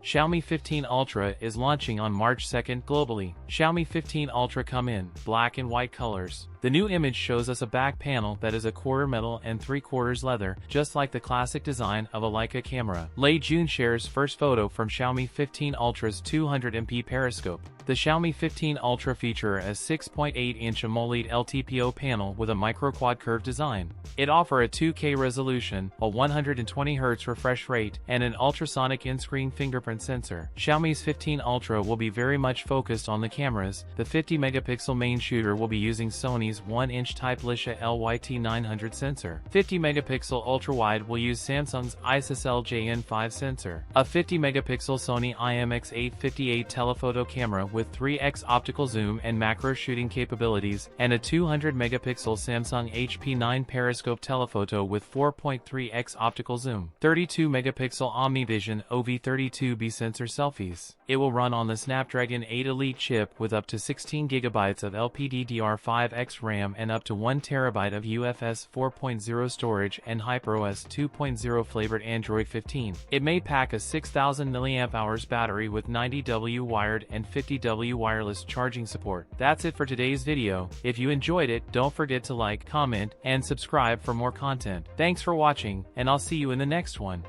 Xiaomi 15 Ultra is launching on March 2nd globally. Xiaomi 15 Ultra come in black and white colors. The new image shows us a back panel that is a quarter metal and 3/4 leather, just like the classic design of a Leica camera. Lei Jun shares first photo from Xiaomi 15 Ultra's 200MP periscope. The Xiaomi 15 Ultra feature a 6.8-inch AMOLED LTPO panel with a micro-quad curve design. It offers a 2K resolution, a 120Hz refresh rate, and an ultrasonic in-screen fingerprint sensor. Xiaomi's 15 Ultra will be very much focused on the cameras. The 50-megapixel main shooter will be using Sony's 1-inch Type Lisha LYT900 sensor. 50-megapixel ultra-wide will use Samsung's ISOCELL-JN5 sensor. A 50-megapixel Sony IMX858 telephoto camera with 3x optical zoom and macro shooting capabilities, and a 200-megapixel Samsung HP9 periscope telephoto with 4.3x optical zoom. 32-megapixel OmniVision OV32B sensor selfies. It will run on the Snapdragon 8 Elite chip with up to 16GB of LPDDR5X RAM and up to 1TB of UFS 4.0 storage and HyperOS 2.0 flavored Android 15. It may pack a 6000 mAh battery with 90W wired and 50W wireless charging support. That's it for today's video. If you enjoyed it, don't forget to like, comment, and subscribe for more content. Thanks for watching, and I'll see you in the next one.